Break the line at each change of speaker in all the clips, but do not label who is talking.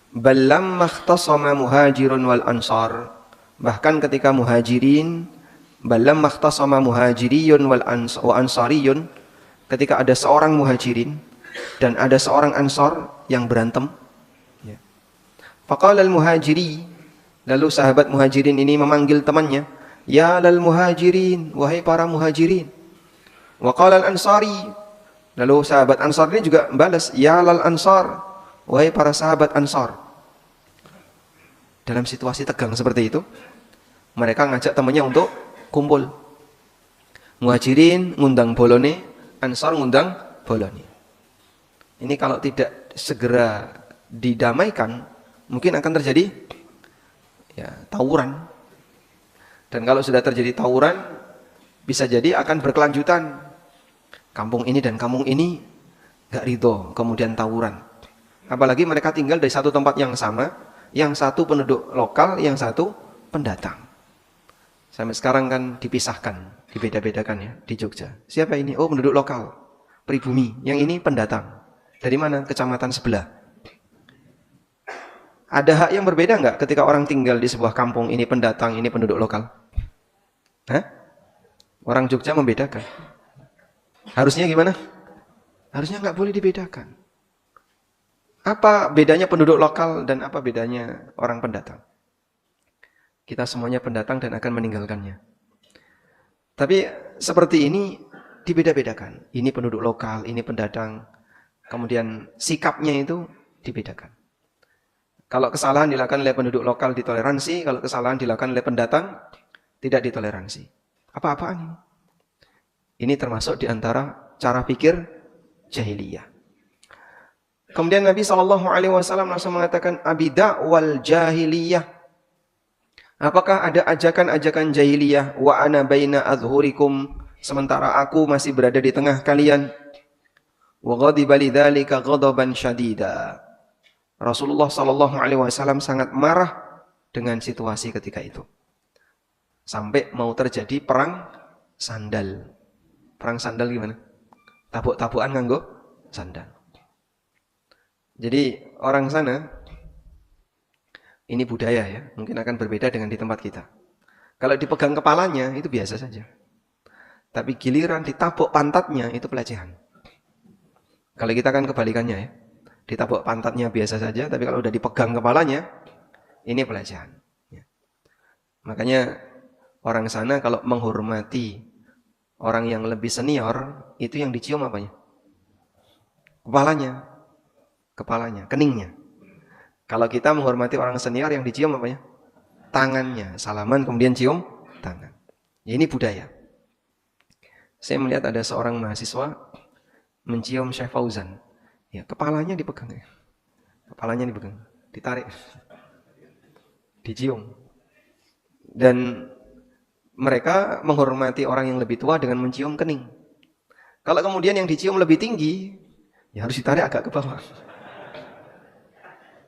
Ballam makhtasama muhajirun wal ansar. Bahkan ketika muhajirin, ballam makhtasama muhajiriyun wal ansariyun, ketika ada seorang muhajirin dan ada seorang ansar yang berantem. Ya. Faqala al-muhajiri, lalu sahabat muhajirin ini memanggil temannya, ya lal muhajirin, wahai para muhajirin. Wa qala al-ansari, lalu sahabat ansar ini juga balas, ya lal ansar, wahai para sahabat ansar. Dalam situasi tegang seperti itu, mereka ngajak temannya untuk kumpul. Muhajirin ngundang bolone, ansar ngundang bolone. Ini kalau tidak segera didamaikan, mungkin akan terjadi ya tawuran. Dan kalau sudah terjadi tawuran, bisa jadi akan berkelanjutan. Kampung ini dan kampung ini gak ridho, kemudian tawuran. Apalagi mereka tinggal di satu tempat yang sama, yang satu penduduk lokal, yang satu pendatang. Sampai sekarang kan dipisahkan, dibeda-bedakan ya di Jogja. Siapa ini? Oh, penduduk lokal, pribumi. Yang ini pendatang. Dari mana? Kecamatan sebelah. Ada hak yang berbeda nggak ketika orang tinggal di sebuah kampung, ini pendatang, ini penduduk lokal? Hah? Orang Jogja membedakan. Harusnya gimana? Harusnya nggak boleh dibedakan. Apa bedanya penduduk lokal dan apa bedanya orang pendatang? Kita semuanya pendatang dan akan meninggalkannya. Tapi seperti ini dibeda-bedakan. Ini penduduk lokal, ini pendatang. Kemudian sikapnya itu dibedakan. Kalau kesalahan dilakukan oleh penduduk lokal ditoleransi, kalau kesalahan dilakukan oleh pendatang tidak ditoleransi. Apa-apaan ini? Ini termasuk di antara cara pikir jahiliyah. Kemudian Nabi SAW langsung mengatakan, Abida wal jahiliyah. Apakah ada ajakan-ajakan jahiliyah? Wa ana baina adhurikum. Sementara aku masih berada di tengah kalian. Wa ghadiba lidzalika ghadaban syadida. Rasulullah SAW sangat marah dengan situasi ketika itu. Sampai mau terjadi perang sandal. Perang sandal gimana? Tabuk-tabukan nganggo sandal. Jadi orang sana, ini budaya ya, mungkin akan berbeda dengan di tempat kita. Kalau dipegang kepalanya itu biasa saja. Tapi giliran ditabuk pantatnya itu pelecehan. Kalau kita kan kebalikannya ya. Ditabuk pantatnya biasa saja, tapi kalau udah dipegang kepalanya, ini pelecehan. Ya. Makanya orang sana kalau menghormati orang yang lebih senior, itu yang dicium apanya? Kepalanya, keningnya. Kalau kita menghormati orang senior yang dicium apanya? Tangannya, salaman kemudian cium tangan. Ya, ini budaya. Saya melihat ada seorang mahasiswa mencium Syekh Fauzan. Ya, kepalanya dipegang. Kepalanya dipegang, ditarik. Dicium. Dan mereka menghormati orang yang lebih tua dengan mencium kening. Kalau kemudian yang dicium lebih tinggi, ya harus ditarik agak ke bawah.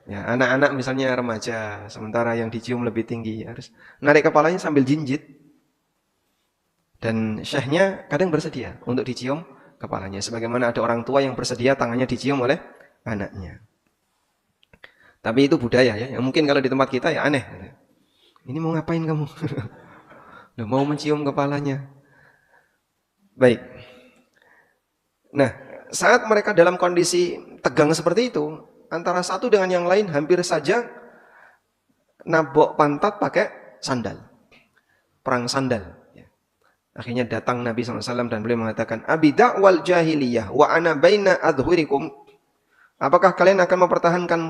Ya, anak-anak misalnya remaja, sementara yang dicium lebih tinggi, harus narik kepalanya sambil jinjit. Dan syekhnya kadang bersedia untuk dicium kepalanya. Sebagaimana ada orang tua yang bersedia tangannya dicium oleh anaknya. Tapi itu budaya ya. Yang mungkin kalau di tempat kita ya aneh. Ini mau ngapain kamu? Mau mencium kepalanya. Baik. Nah, saat mereka dalam kondisi tegang seperti itu, antara satu dengan yang lain hampir saja nabok pantat pakai sandal. Perang sandal. Akhirnya datang Nabi SAW dan beliau mengatakan, Abida wal jahiliyah wa ana baina adhurikum. Apakah kalian akan mempertahankan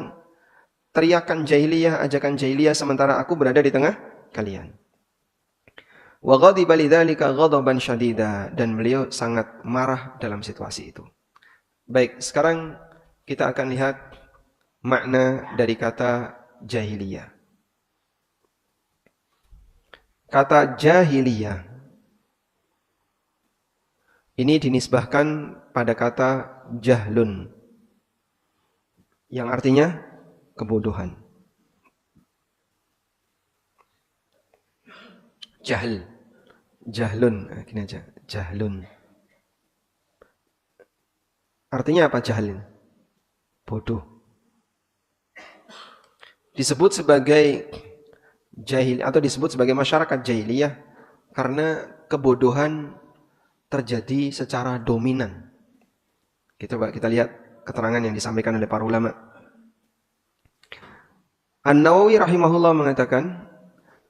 teriakan jahiliyah, ajakan jahiliyah sementara aku berada di tengah kalian? Wa ghadiba lidzalika ghadaban syadida, dan beliau sangat marah dalam situasi itu. Baik, sekarang kita akan lihat makna dari kata jahiliyah. Kata jahiliyah ini dinisbahkan pada kata jahlun, yang artinya kebodohan. Jahl, jahlun, gini aja, jahlun. Artinya apa jahlin? Bodoh. disebut sebagai jahil atau disebut sebagai masyarakat jahiliyah karena kebodohan terjadi secara dominan. Kita lihat keterangan yang disampaikan oleh para ulama. An-Nawawi rahimahullah mengatakan,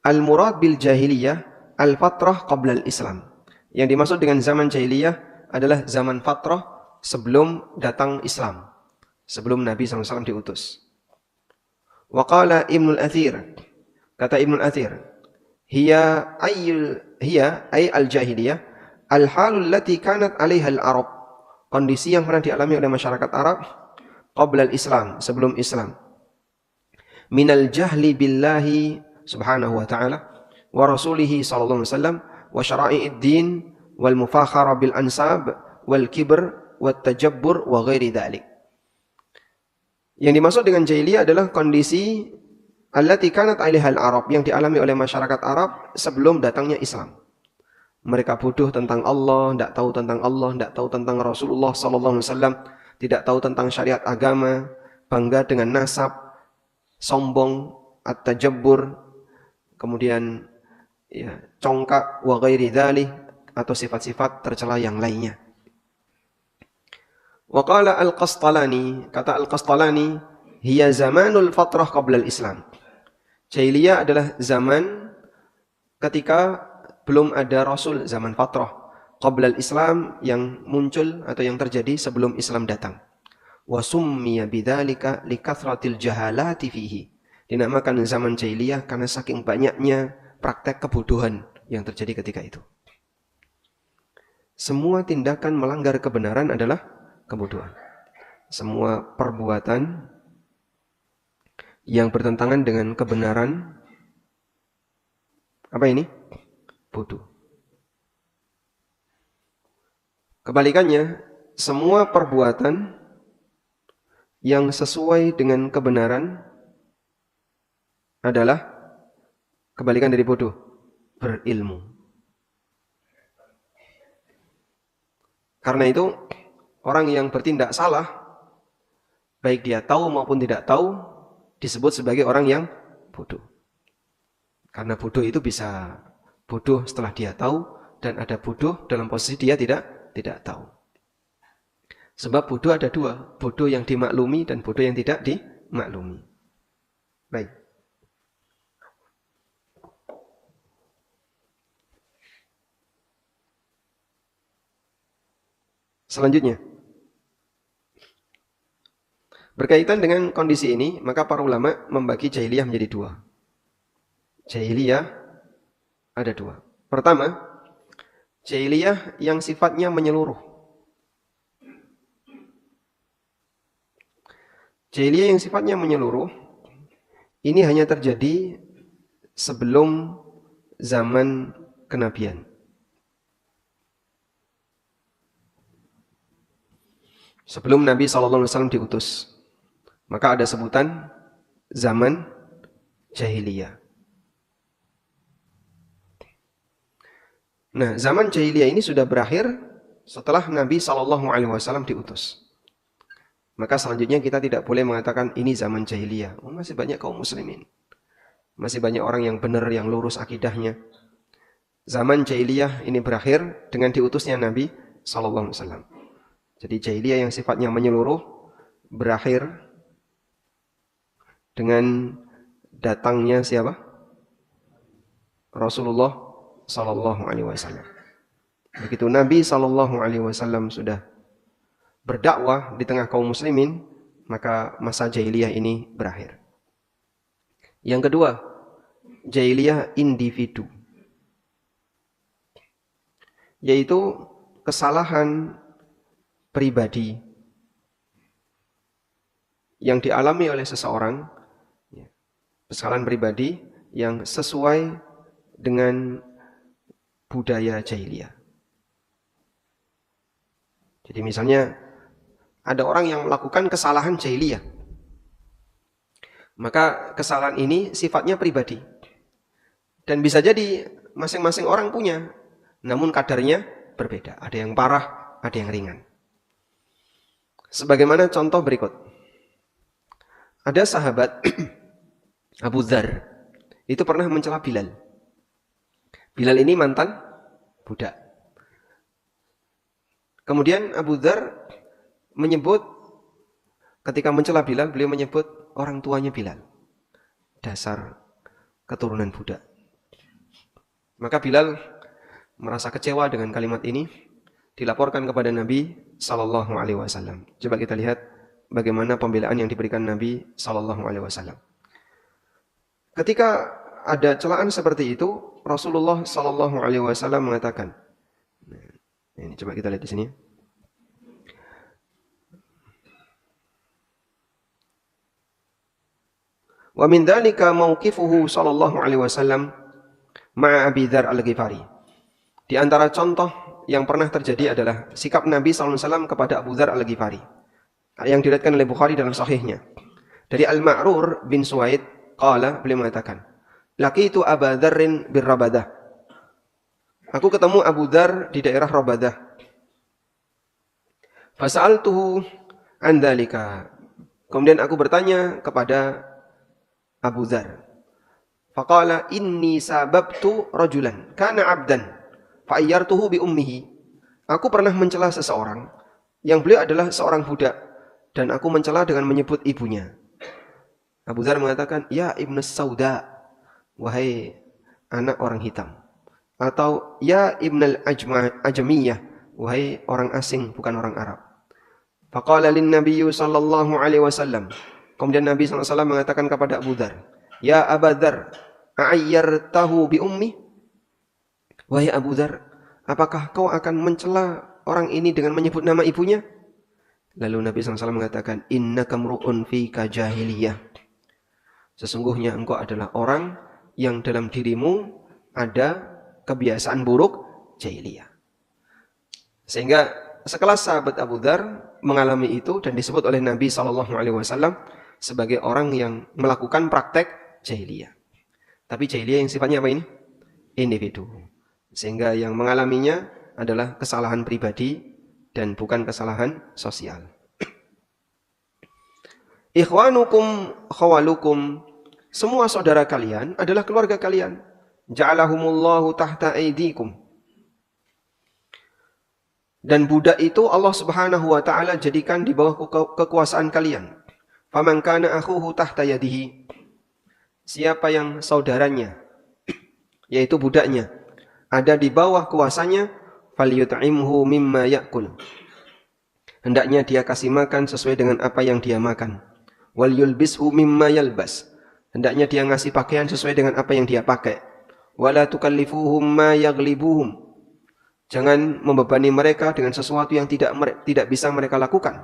al-murad bil jahiliyah al-fatrah qabla al-Islam. Yang dimaksud dengan zaman jahiliyah adalah zaman fatrah sebelum datang Islam, sebelum Nabi SAW diutus. Wa qala Ibnul Athir, kata Ibnul Athir, hiya ay al-jahiliyah al-halul lati kanat 'alaiha al-Arab. Kondisi yang pernah dialami oleh masyarakat Arab qabla al-Islam, sebelum Islam. Minal jahli billahi subhanahu wa ta'ala wa rasulihi sallallahu alaihi wasallam wa syara'i'id din wal mufakhara bil ansab wal kibr wat tajabbur wa ghairi dzalik. Yang dimaksud dengan jahiliyah adalah kondisi allati kanat 'alaiha al-Arab, yang dialami oleh masyarakat Arab sebelum datangnya Islam. Mereka bodoh tentang Allah, tidak tahu tentang Allah, tidak tahu tentang Rasulullah sallallahu alaihi wasallam, tidak tahu tentang syariat agama, bangga dengan nasab, sombong, at-tajabbur, kemudian ya, congkak wa ghairi dzalik, atau sifat-sifat tercela yang lainnya. Wa qala al-Qastalani, kata al-Qastalani, hiya zamanul fatrah qabla al-Islam. Jahiliyah adalah zaman ketika belum ada Rasul, zaman fatrah qabla al-Islam, yang muncul atau yang terjadi sebelum Islam datang. Wa summiya bidzalika likathratil jahalati fihi. Dinamakan zaman jahiliyah karena saking banyaknya praktek kebodohan yang terjadi ketika itu. Semua tindakan melanggar kebenaran adalah kebodohan. Semua perbuatan yang bertentangan dengan kebenaran, apa ini? Bodoh. Kebalikannya, semua perbuatan yang sesuai dengan kebenaran adalah kebalikan dari bodoh, berilmu. Karena itu, orang yang bertindak salah, baik dia tahu maupun tidak tahu, disebut sebagai orang yang bodoh. Karena bodoh itu bisa bodoh setelah dia tahu, dan ada bodoh dalam posisi dia tidak tahu. Sebab bodoh ada dua, bodoh yang dimaklumi dan bodoh yang tidak dimaklumi. Baik. Selanjutnya, berkaitan dengan kondisi ini, maka para ulama membagi jahiliyah menjadi dua. Jahiliyah ada dua. Pertama, jahiliyah yang sifatnya menyeluruh. Jahiliyah yang sifatnya menyeluruh, ini hanya terjadi sebelum zaman kenabian. Sebelum Nabi SAW diutus, maka ada sebutan zaman jahiliyah. Nah, zaman jahiliyah ini sudah berakhir setelah Nabi SAW diutus. Maka selanjutnya kita tidak boleh mengatakan ini zaman jahiliyah. Oh, masih banyak kaum muslimin, masih banyak orang yang benar, yang lurus akidahnya. Zaman jahiliyah ini berakhir dengan diutusnya Nabi SAW. Jadi jahiliyah yang sifatnya menyeluruh berakhir dengan datangnya siapa? Rasulullah sallallahu alaihi wasallam. Begitu Nabi sallallahu alaihi wasallam sudah berdakwah di tengah kaum muslimin, maka masa jahiliyah ini berakhir. Yang kedua, jahiliyah individu, yaitu kesalahan pribadi yang dialami oleh seseorang, kesalahan pribadi yang sesuai dengan budaya jahiliyah. Jadi misalnya ada orang yang melakukan kesalahan jahiliyah, maka kesalahan ini sifatnya pribadi dan bisa jadi masing-masing orang punya, namun kadarnya berbeda. Ada yang parah, ada yang ringan. Sebagaimana contoh berikut. Ada sahabat Abu Dzar itu pernah mencela Bilal. Bilal ini mantan budak. Kemudian Abu Dzar menyebut, ketika mencela Bilal, beliau menyebut orang tuanya Bilal. Dasar keturunan budak. Maka Bilal merasa kecewa dengan kalimat ini, dilaporkan kepada Nabi Sallallahu Alaihi Wasallam. Coba kita lihat bagaimana pembelaan yang diberikan Nabi Sallallahu Alaihi Wasallam. Ketika ada celaan seperti itu, Rasulullah Sallallahu Alaihi Wasallam mengatakan, ini coba kita lihat di sini. Wa min dzalika mauqifuhu sallallahu alaihi wasallam ma'a Abi Dzar Al-Ghifari. Di antara contoh yang pernah terjadi adalah sikap Nabi sallallahu alaihi wasallam kepada Abu Dzar Al-Ghifari yang diriwayatkan oleh Bukhari dalam sahihnya. Dari Al-Ma'rur bin Suwaid qala, beliau mengatakan, laqitu Abu Dzarrin bir Rabadah. Aku ketemu Abu Dzar di daerah Rabadah. Fasa'altuhu an dzalika. Kemudian aku bertanya kepada Abu Dzar. Faqala inni sababtu rajulan kana 'abdan fa'ayyartuhu bi ummihi. Aku pernah mencela seseorang yang beliau adalah seorang budak dan aku mencela dengan menyebut ibunya. Abu Dzar mengatakan, ya ibnu sauda, wahai anak orang hitam, atau ya ibnal ajamiyah, wahai orang asing bukan orang Arab. Faqala lin nabiyyu sallallahu alaihi wasallam. Kemudian Nabi SAW mengatakan kepada Abu Dzar, ya Abu Dzar, a'ayyartahu bi ummi? Wahai Abu Dzar, apakah kau akan mencela orang ini dengan menyebut nama ibunya? Lalu Nabi SAW mengatakan, innaka mru'un fika jahiliyah. Sesungguhnya engkau adalah orang yang dalam dirimu ada kebiasaan buruk jahiliyah. Sehingga sekelas sahabat Abu Dzar mengalami itu dan disebut oleh Nabi SAW sebagai orang yang melakukan praktek jahiliyah. Tapi jahiliyah yang sifatnya apa ini? Individu. Sehingga yang mengalaminya adalah kesalahan pribadi dan bukan kesalahan sosial. Ikhwanukum khawalukum. Semua saudara kalian adalah keluarga kalian. Ja'alahumullahu tahta aidikum. Dan budak itu Allah Subhanahu wa taala jadikan di bawah kekuasaan kalian. Faman kana akhuhu tahta yadihi. Siapa yang saudaranya, yaitu budaknya, ada di bawah kuasanya, falyut'imhu mimma ya'kul. Hendaknya dia kasih makan sesuai dengan apa yang dia makan. Wal yulbishu mimma yalbas. Hendaknya dia ngasih pakaian sesuai dengan apa yang dia pakai. Wala tukallifuhum ma yaghlibuhum. Jangan membebani mereka dengan sesuatu yang tidak bisa mereka lakukan.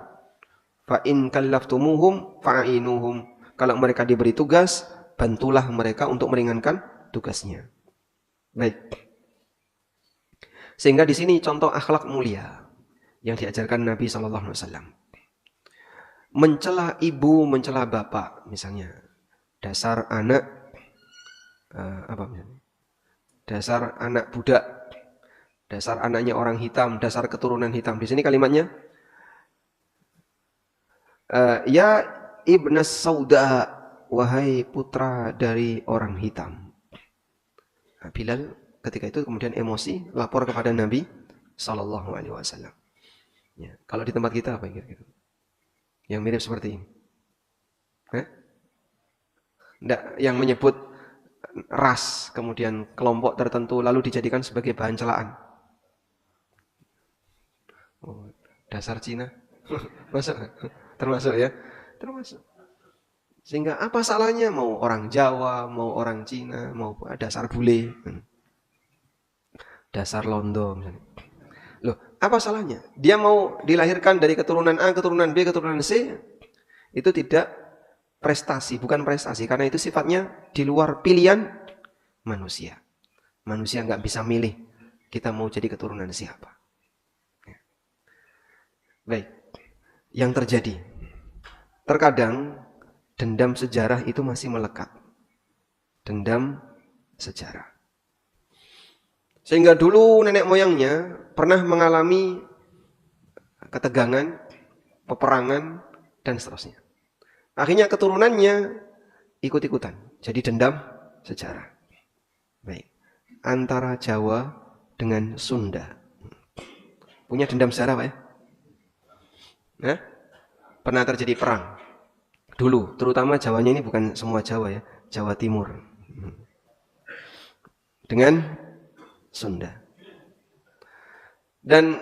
Fa in kallaftumuhum fa'inuhum. Kalau mereka diberi tugas, bantulah mereka untuk meringankan tugasnya. Baik. Sehingga di sini contoh akhlak mulia yang diajarkan Nabi sallallahu alaihi wasallam. Mencela ibu, mencela bapak, misalnya. Dasar anak dasar anak budak, dasar anaknya orang hitam, dasar keturunan hitam. Di sini kalimatnya ya ibnas sauda, wahai putra dari orang hitam. Nah, Bilal ketika itu kemudian emosi lapor kepada Nabi sallallahu alaihi wasallam. Ya, kalau di tempat kita apa kira-kira? Yang mirip seperti ini. Enggak, yang menyebut ras kemudian kelompok tertentu lalu dijadikan sebagai bahan celaan. Oh, dasar Cina. Termasuk ya? Termasuk. Sehingga apa salahnya mau orang Jawa, mau orang Cina, mau dasar bule. Dasar londo misalnya. Loh, apa salahnya? Dia mau dilahirkan dari keturunan A, keturunan B, keturunan C. Itu tidak prestasi, bukan prestasi. Karena itu sifatnya di luar pilihan manusia. Manusia nggak bisa milih kita mau jadi keturunan siapa. Baik. Yang terjadi, terkadang dendam sejarah itu masih melekat. Dendam sejarah. Sehingga dulu nenek moyangnya pernah mengalami ketegangan, peperangan, dan seterusnya. Akhirnya keturunannya ikut-ikutan. Jadi dendam sejarah. Baik. Antara Jawa dengan Sunda. Punya dendam sejarah Pak ya? Nah, pernah terjadi perang. Dulu, terutama Jawanya ini bukan semua Jawa ya. Jawa Timur. Dengan Sunda. Dan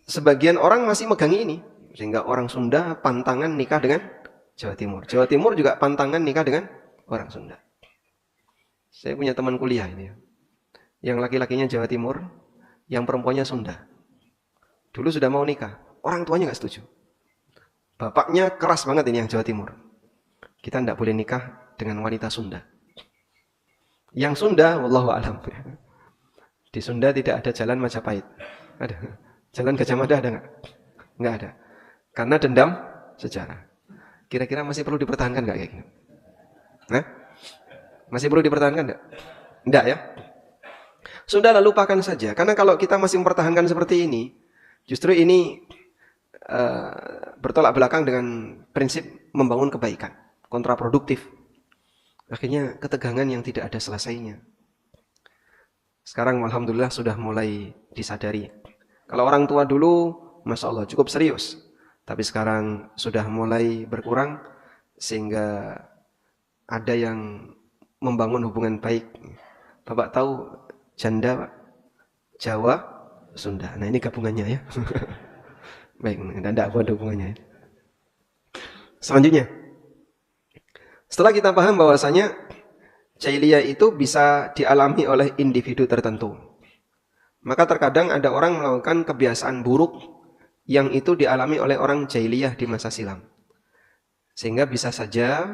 sebagian orang masih megangi ini. Sehingga orang Sunda pantangan nikah dengan Jawa Timur. Jawa Timur juga pantangan nikah dengan orang Sunda. Saya punya teman kuliah ini. Yang laki-lakinya Jawa Timur, yang perempuannya Sunda. Dulu sudah mau nikah. Orang tuanya nggak setuju. Bapaknya keras banget ini yang Jawa Timur. Kita tidak boleh nikah dengan wanita Sunda. Yang Sunda, wallahu a'lam. Di Sunda tidak ada jalan Majapahit. Ada. Jalan Gajah Mada ada nggak? Nggak ada. Karena dendam sejarah. Kira-kira masih perlu dipertahankan nggak kayak gini? Nah? Masih perlu dipertahankan nggak? Nggak ya? Sudahlah lupakan saja. Karena kalau kita masih mempertahankan seperti ini, justru ini bertolak belakang dengan prinsip membangun kebaikan. Kontraproduktif. Akhirnya ketegangan yang tidak ada selesainya. Sekarang alhamdulillah sudah mulai disadari. Kalau orang tua dulu, Masya Allah cukup serius. Tapi sekarang sudah mulai berkurang. Sehingga ada yang membangun hubungan baik. Bapak tahu janda Pak? Jawa, Sunda. Nah ini gabungannya ya. Baik, tidak ada hubungannya. Selanjutnya. Setelah kita paham bahwasanya jahiliyah itu bisa dialami oleh individu tertentu. Maka terkadang ada orang melakukan kebiasaan buruk yang itu dialami oleh orang jahiliyah di masa silam. Sehingga bisa saja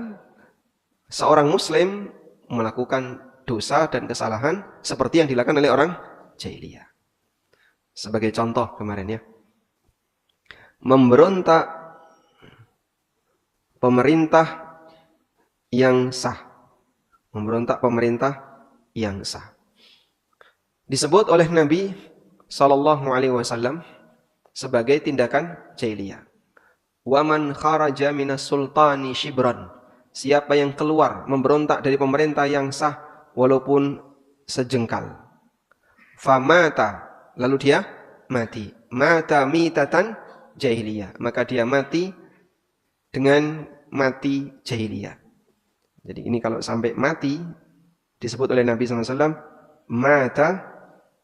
seorang muslim melakukan dosa dan kesalahan seperti yang dilakukan oleh orang jahiliyah. Sebagai contoh kemarin ya. Memberontak pemerintah yang sah. Memberontak pemerintah yang sah. Disebut oleh Nabi SAW sebagai tindakan jahiliyah. Waman kharaja minas sultani shibran. Siapa yang keluar memberontak dari pemerintah yang sah walaupun sejengkal. Famata. Lalu dia mati. Mata mitatan jahiliyah. Maka dia mati dengan mati jahiliyah. Jadi ini kalau sampai mati disebut oleh Nabi SAW mata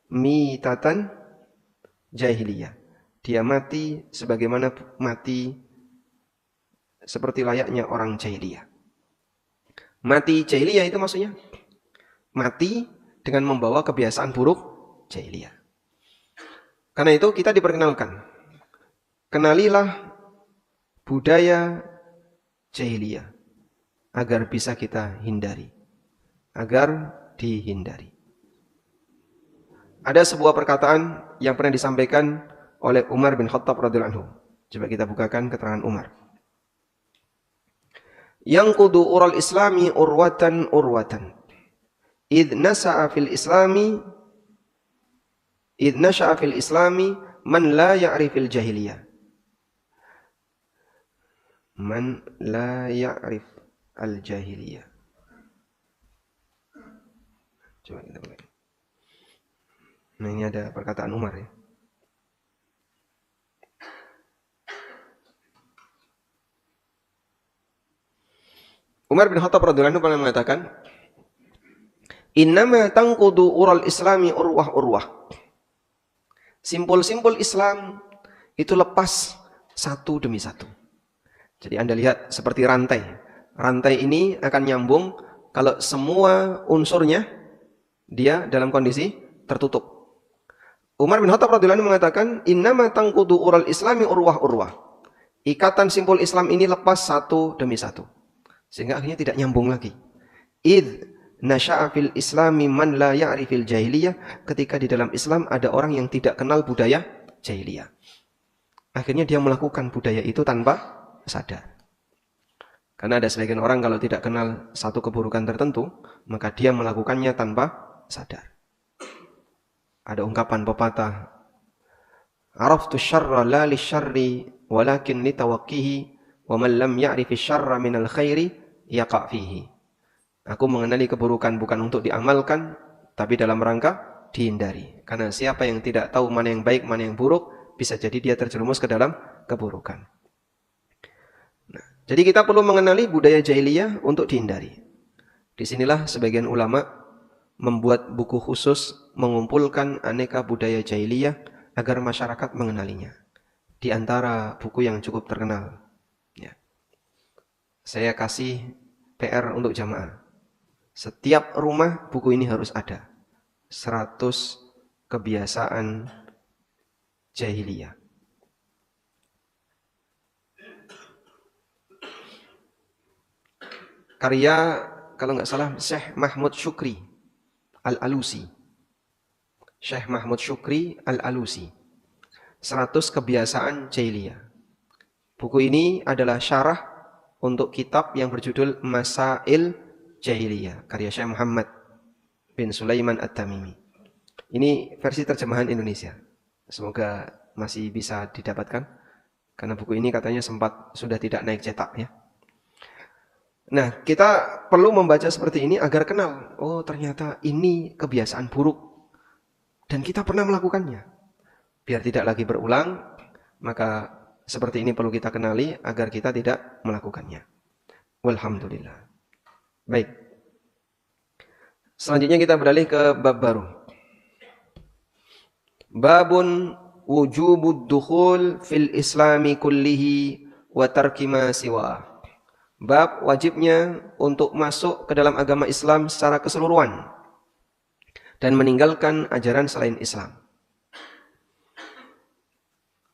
mitatan jahiliyah. Dia mati sebagaimana mati seperti layaknya orang jahiliyah. Mati jahiliyah itu maksudnya mati dengan membawa kebiasaan buruk jahiliyah. Karena itu kita diperkenalkan. Kenalilah budaya jahiliyah agar bisa kita hindari. Agar dihindari. Ada sebuah perkataan yang pernah disampaikan oleh Umar bin Khattab radhiyallahu anhu. Coba kita bukakan keterangan Umar. Yanqudu ural islami urwatan urwatan. Idh nasha'a fil islami man la ya'rifil jahiliyah. Man la ya'rif al-jahiliyah. Coba kita buka. Nah ini ada perkataan Umar ya. Umar bin Khattab radhiyallahu anhu pernah mengatakan, "Innama tanqudu ural islami urwah urwah." Simpul-simpul Islam itu lepas satu demi satu. Jadi Anda lihat seperti rantai. Rantai ini akan nyambung kalau semua unsurnya dia dalam kondisi tertutup. Umar bin Khattab radhiyallahu anhu mengatakan, "Innama tanqudu ural islami urwah urwah." Ikatan simpul Islam ini lepas satu demi satu. Sehingga akhirnya tidak nyambung lagi. Idh nasha'a fil islami man la ya'rifil jahiliyah. Ketika di dalam Islam ada orang yang tidak kenal budaya jahiliyah. Akhirnya dia melakukan budaya itu tanpa sadar. Karena ada sebagian orang kalau tidak kenal satu keburukan tertentu, maka dia melakukannya tanpa sadar. Ada ungkapan pepatah, "Araftu syarra la lisyarri walakin litawaqqihi wa man lam ya'rifi syarra minal khairi yaqa' fihi." Aku mengenali keburukan bukan untuk diamalkan, tapi dalam rangka dihindari. Karena siapa yang tidak tahu mana yang baik, mana yang buruk, bisa jadi dia terjerumus ke dalam keburukan. Nah, jadi kita perlu mengenali budaya jahiliyah untuk dihindari. Disinilah sebagian ulama membuat buku khusus mengumpulkan aneka budaya jahiliyah agar masyarakat mengenalinya. Di antara buku yang cukup terkenal, ya, saya kasih PR untuk jamaah. Setiap rumah buku ini harus ada. 100 kebiasaan jahiliyah. Karya, kalau nggak salah, Syekh Mahmud Syukri Al-Alusi. Syekh Mahmud Syukri Al-Alusi. 100 kebiasaan jahiliyah. Buku ini adalah syarah untuk kitab yang berjudul Masail Jahiliyah, karya Syekh Muhammad bin Sulaiman At-Tamimi. Ini versi terjemahan Indonesia. Semoga masih bisa didapatkan, karena buku ini katanya sudah tidak naik cetak ya. Nah, kita perlu membaca seperti ini agar kenal, oh ternyata ini kebiasaan buruk dan kita pernah melakukannya. Biar tidak lagi berulang, maka seperti ini perlu kita kenali agar kita tidak melakukannya. Walhamdulillah. Baik. Selanjutnya kita beralih ke bab baru. Babun wujubud dukhul fil islami kullihi wa tarki ma siwa. Bab wajibnya untuk masuk ke dalam agama Islam secara keseluruhan dan meninggalkan ajaran selain Islam.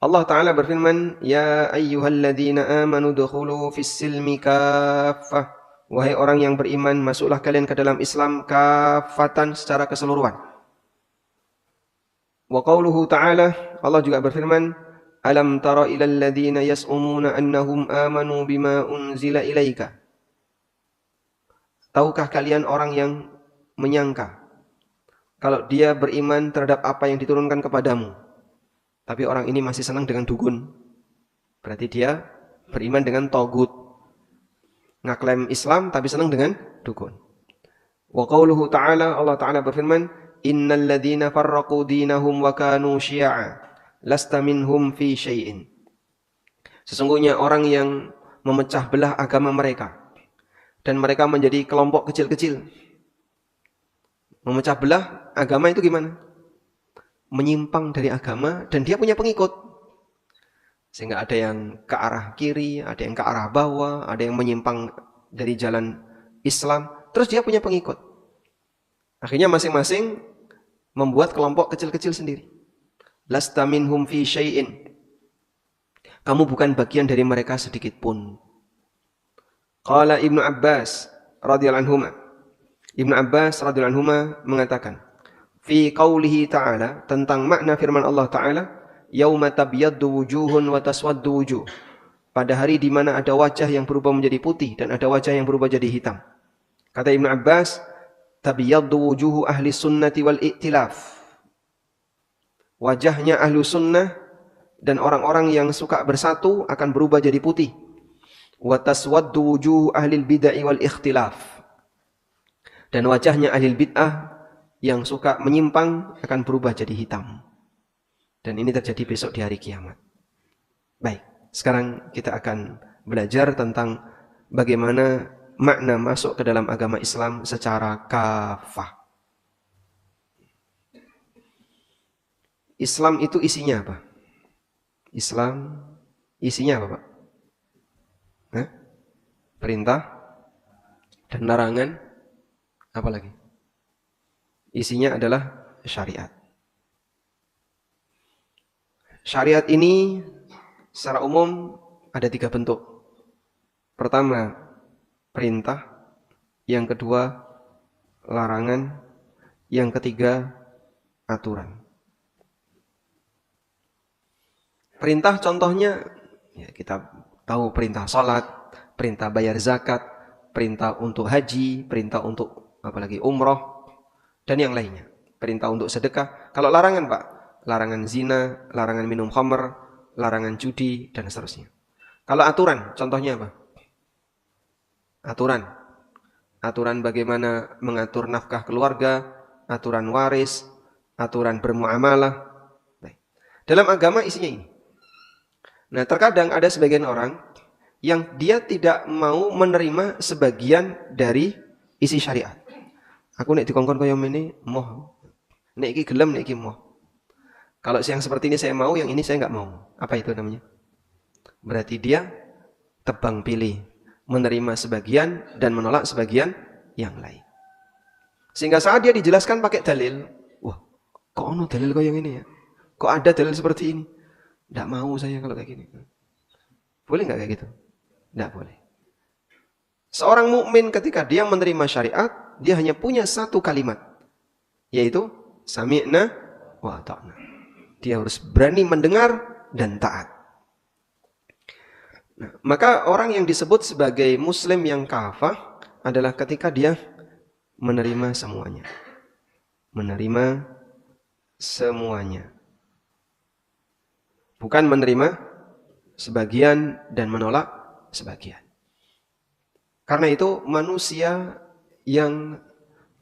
Allah Ta'ala berfirman, Ya ayyuhalladzina amanu dukhulu fis silmi kaffah. Wahai orang yang beriman, masuklah kalian ke dalam Islam kaffatan, secara keseluruhan. Wa qawluhu ta'ala, Allah juga berfirman, Alam tara ilal ladzina yas'umuna annahum amanu bima unzila ilaika. Tahukah kalian orang yang menyangka kalau dia beriman terhadap apa yang diturunkan kepadamu, tapi orang ini masih senang dengan dukun? Berarti dia beriman dengan togut. Ngaklaim Islam tapi senang dengan dukun. Wa qawluhu ta'ala, Allah Ta'ala berfirman, Innal ladzina farraqu dinahum wa kanu syi'a lasta minhum fi syai'in. Sesungguhnya orang yang memecah belah agama mereka dan mereka menjadi kelompok kecil-kecil. Memecah belah agama itu gimana? Menyimpang dari agama dan dia punya pengikut. Sehingga ada yang ke arah kiri, ada yang ke arah bawah, ada yang menyimpang dari jalan Islam, terus dia punya pengikut. Akhirnya masing-masing membuat kelompok kecil-kecil sendiri. Lasta minhum fi syai'in. Kamu bukan bagian dari mereka sedikit pun. Qala Ibnu Abbas radhiyallahu anhuma. Ibnu Abbas radhiyallahu anhuma mengatakan, fi qaulihi ta'ala, tentang makna firman Allah Ta'ala, yauma tabyaddu wujuhun wa taswaddu wujuh. Pada hari di mana ada wajah yang berubah menjadi putih dan ada wajah yang berubah jadi hitam. Kata Ibnu Abbas, tabyaddu wujuhu ahli sunnati wal i'tilaf. Wajahnya ahlu sunnah dan orang-orang yang suka bersatu akan berubah jadi putih. Wa taswaddu wujuhu ahli bid'ah wal ikhtilaf. Dan wajahnya ahli bid'ah yang suka menyimpang akan berubah jadi hitam. Dan ini terjadi besok di hari kiamat. Baik, sekarang kita akan belajar tentang bagaimana makna masuk ke dalam agama Islam secara kafah. Islam itu isinya apa? Islam isinya apa, Pak? Hah? Perintah dan larangan, apa lagi? Isinya adalah syariat. Syariat ini secara umum ada 3 bentuk. Pertama, perintah. Yang kedua, larangan. Yang ketiga, aturan. Perintah contohnya, ya kita tahu perintah sholat, perintah bayar zakat, perintah untuk haji, perintah untuk apalagi umroh, dan yang lainnya. Perintah untuk sedekah. Kalau larangan, Pak, larangan zina, larangan minum khamr, larangan judi, dan seterusnya. Kalau aturan, contohnya apa? Aturan. aturan bagaimana mengatur nafkah keluarga, aturan waris, aturan bermuamalah. Baik. Dalam agama isinya ini. Nah, terkadang ada sebagian orang yang dia tidak mau menerima sebagian dari isi syariat. Aku nek dikongkon kaya ngene moh. Nek iki gelem, nek iki moh. Kalau yang seperti ini saya mau, yang ini saya nggak mau. Apa itu namanya? Berarti dia tebang pilih, menerima sebagian dan menolak sebagian yang lain. Sehingga saat dia dijelaskan pakai dalil, wah, kok ono dalil kok yang ini ya? Kok ada dalil seperti ini? Nggak mau saya kalau kayak gini. Boleh nggak kayak gitu? Nggak boleh. Seorang mukmin ketika dia menerima syariat, dia hanya punya satu kalimat, yaitu sami'na wa ata'na. Dia harus berani mendengar dan taat. Nah, maka orang yang disebut sebagai muslim yang kafah adalah ketika dia menerima semuanya. Menerima semuanya. Bukan menerima sebagian dan menolak sebagian. Karena itu manusia yang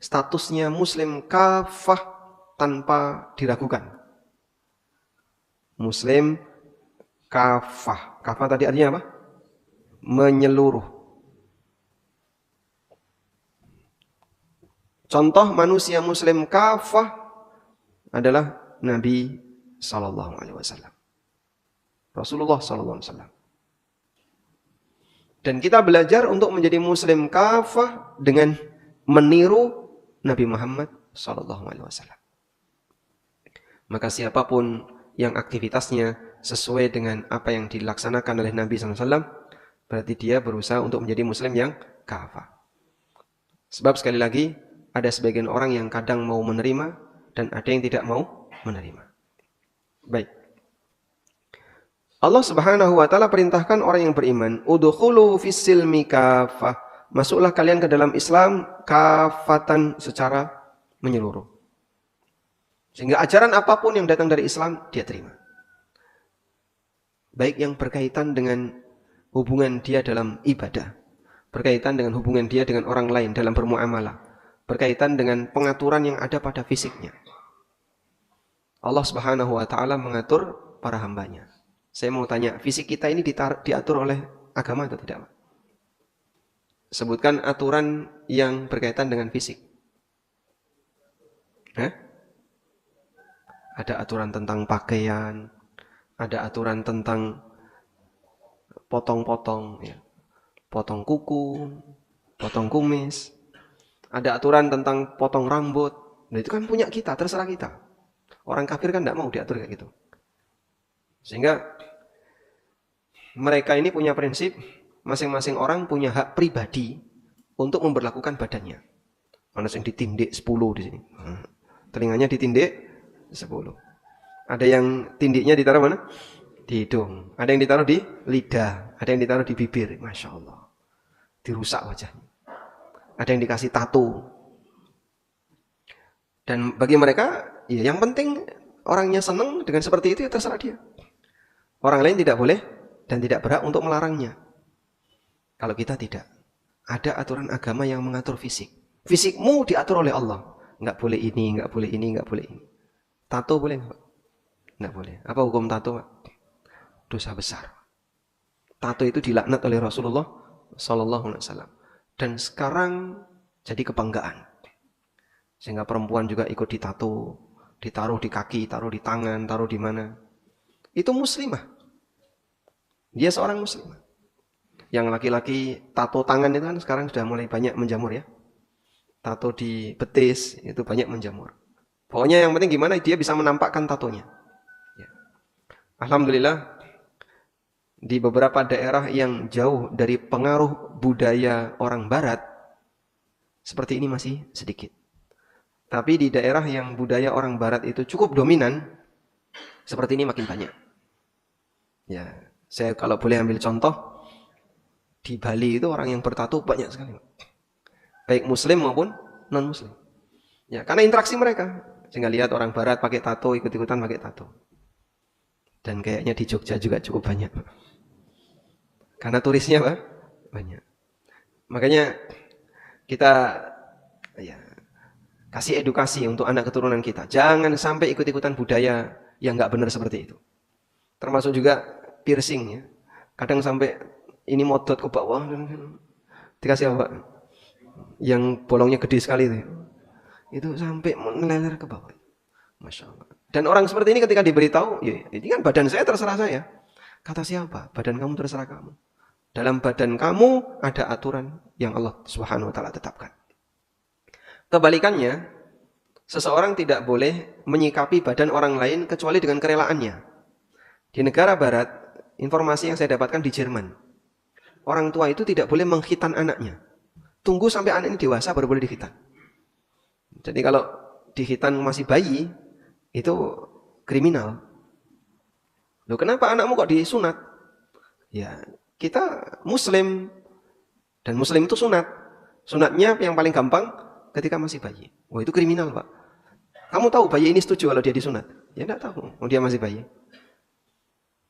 statusnya muslim kafah tanpa diragukan. Muslim kafah. Kafah tadi artinya apa? Menyeluruh. Contoh manusia muslim kafah adalah Nabi sallallahu alaihi wasallam. Rasulullah sallallahu alaihi wasallam. Dan kita belajar untuk menjadi muslim kafah dengan meniru Nabi Muhammad sallallahu alaihi wasallam. Maka siapapun yang aktivitasnya sesuai dengan apa yang dilaksanakan oleh Nabi sallallahu alaihi wasallam, berarti dia berusaha untuk menjadi muslim yang kafah. Sebab sekali lagi ada sebagian orang yang kadang mau menerima dan ada yang tidak mau menerima. Baik. Allah Subhanahu wa taala perintahkan orang yang beriman, udkhulu fis-silmi kafah. Masuklah kalian ke dalam Islam kafatan secara menyeluruh. Sehingga ajaran apapun yang datang dari Islam dia terima. Baik yang berkaitan dengan hubungan dia dalam ibadah, berkaitan dengan hubungan dia dengan orang lain dalam bermuamalah, berkaitan dengan pengaturan yang ada pada fisiknya. Allah Subhanahu wa taala mengatur para hambanya. Saya mau tanya, fisik kita ini diatur oleh agama atau tidak? Sebutkan aturan yang berkaitan dengan fisik. Ada aturan tentang pakaian, ada aturan tentang potong-potong, ya. Potong kuku, potong kumis. Ada aturan tentang potong rambut. Nah, itu kan punya kita, terserah kita. Orang kafir kan tidak mau diatur kayak gitu. Sehingga mereka ini punya prinsip, masing-masing orang punya hak pribadi untuk memperlakukan badannya. Ada yang ditindik 10 di sini. Telinganya ditindik 10. Ada yang tindiknya ditaruh mana? Di hidung. Ada yang ditaruh di lidah. Ada yang ditaruh di bibir. Masya Allah. Dirusak wajahnya. Ada yang dikasih tato. Dan bagi mereka, ya yang penting orangnya senang dengan seperti itu, ya terserah dia. Orang lain tidak boleh dan tidak berhak untuk melarangnya. Kalau kita tidak. Ada aturan agama yang mengatur fisik. Fisikmu diatur oleh Allah. Nggak boleh ini, nggak boleh ini, nggak boleh ini. Tato boleh nggak? Nggak boleh. Apa hukum tato? Dosa besar. Tato itu dilaknat oleh Rasulullah Sallallahu Alaihi Wasallam. Dan sekarang jadi kebanggaan. Sehingga perempuan juga ikut ditato, ditaruh di kaki, taruh di tangan, taruh di mana. Itu muslimah. Dia seorang muslimah. Yang laki-laki tato tangan itu kan sekarang sudah mulai banyak menjamur ya. Tato di betis itu banyak menjamur. Pokoknya yang penting gimana dia bisa menampakkan tatonya. Ya. Alhamdulillah di beberapa daerah yang jauh dari pengaruh budaya orang barat seperti ini masih sedikit. Tapi di daerah yang budaya orang barat itu cukup dominan, seperti ini makin banyak. Ya, saya kalau boleh ambil contoh, di Bali itu orang yang bertato banyak sekali. Baik muslim maupun non-muslim. Ya, karena interaksi mereka. Sehingga lihat orang barat pakai tato, ikut-ikutan pakai tato. Dan kayaknya di Jogja juga cukup banyak. Karena turisnya banyak. Makanya kita ya, kasih edukasi untuk anak keturunan kita. Jangan sampai ikut-ikutan budaya yang nggak benar seperti itu. Termasuk juga piercing ya. Kadang sampai ini modot ke bawah. Dikasih apa? Yang bolongnya gede sekali itu. Itu sampai meleler ke bawah. Masya Allah. Dan orang seperti ini ketika diberitahu, ya, ini kan badan saya terserah saya. Kata siapa? Badan kamu terserah kamu. Dalam badan kamu ada aturan yang Allah Subhanahu wa taala tetapkan. Kebalikannya, seseorang tidak boleh menyikapi badan orang lain kecuali dengan kerelaannya. Di negara barat, informasi yang saya dapatkan di Jerman, orang tua itu tidak boleh mengkhitan anaknya. Tunggu sampai anak ini dewasa baru boleh dikhitan. Jadi kalau dikhitan masih bayi, itu kriminal. Loh, kenapa anakmu kok disunat? Ya, kita Muslim, dan Muslim itu sunat. Sunatnya yang paling gampang ketika masih bayi. Wah, itu kriminal, Pak. Kamu tahu bayi ini setuju kalau dia disunat? Ya enggak tahu, dia masih bayi.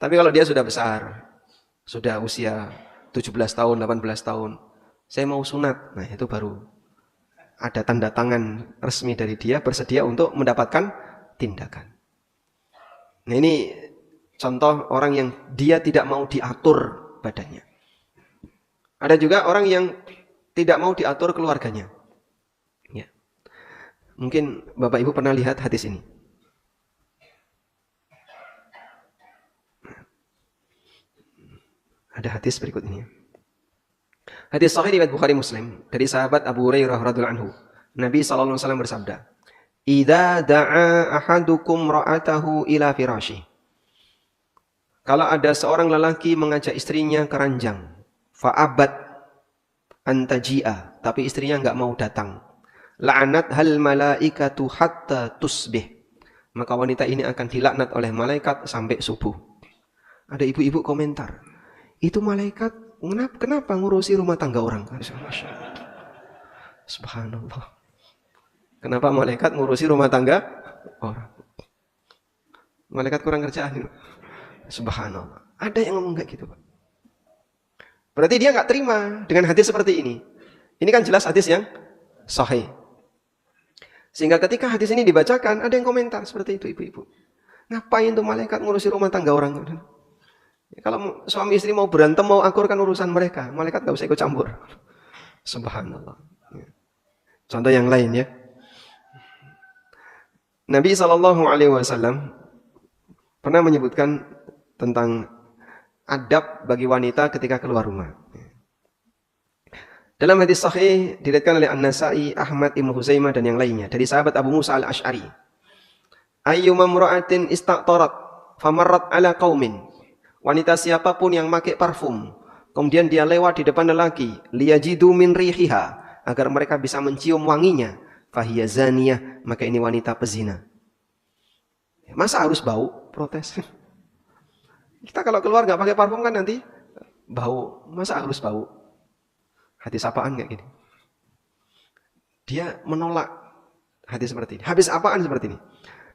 Tapi kalau dia sudah besar, sudah usia 17 tahun, 18 tahun, saya mau sunat. Nah, itu baru ada tanda tangan resmi dari dia bersedia untuk mendapatkan tindakan. Nah, ini contoh orang yang dia tidak mau diatur badannya. Ada juga orang yang tidak mau diatur keluarganya. Ya. Mungkin Bapak Ibu pernah lihat hadis ini. Ada hadis berikut ini. Hadis sahih riwayat Bukhari Muslim dari sahabat Abu Hurairah radhiyallahu anhu. Nabi sallallahu alaihi wasallam bersabda, "Idza da'a ahadukum ra'atahu ila firasyi." Kalau ada seorang lelaki mengajak istrinya ke ranjang, fa'abat antaji'a, tapi istrinya enggak mau datang. La'anat hal malaikatu hatta tusbih. Maka wanita ini akan dilaknat oleh malaikat sampai subuh. Ada ibu-ibu komentar, itu malaikat kenapa ngurusi rumah tangga orang? Subhanallah. Kenapa malaikat ngurusi rumah tangga orang? Malaikat kurang kerjaan. Subhanallah. Ada yang ngomong kayak gitu, Pak. Berarti dia nggak terima dengan hadis seperti ini. Ini kan jelas hadis yang sahih. Sehingga ketika hadis ini dibacakan, ada yang komentar seperti itu, ibu-ibu. Ngapain tuh malaikat ngurusi rumah tangga orang? Kalau suami istri mau berantem, mau akur kan urusan mereka. Malaikat nggak usah ikut campur. Subhanallah. Contoh yang lain ya. Nabi SAW pernah menyebutkan tentang adab bagi wanita ketika keluar rumah. Dalam hadis sahih diriwayatkan oleh An-Nasa'i, Ahmad, Ibnu Huzaimah dan yang lainnya dari sahabat Abu Musa Al-Asy'ari. Ayyuma imra'atin istaqtarat famarrat ala qaumin. Wanita siapapun yang pakai parfum, kemudian dia lewat di depan lelaki, liyajidu min rihiha, agar mereka bisa mencium wanginya, fahiya zaniyah, maka ini wanita pezina. Masa harus bau? Protes. Kita kalau keluar nggak pakai parfum kan nanti bau. Masa harus bau? Hadis apaan kayak gini? Dia menolak hadis seperti ini. Hadis apaan seperti ini?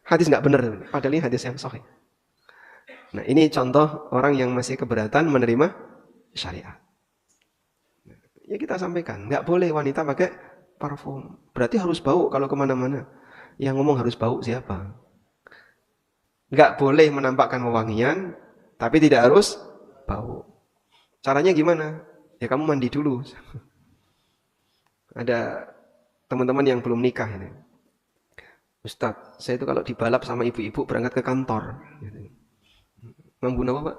Hadis nggak benar, padahal ini hadis yang sahih. Nah, ini contoh orang yang masih keberatan menerima syariat. Ya kita sampaikan, nggak boleh wanita pakai parfum. Berarti harus bau kalau kemana-mana. Yang ngomong harus bau siapa? Nggak boleh menampakkan wewangian, tapi tidak harus bau. Caranya gimana? Ya kamu mandi dulu. Ada teman-teman yang belum nikah ini. Ustadz, saya itu kalau dibalap sama ibu-ibu berangkat ke kantor. Membunuh apa, Pak?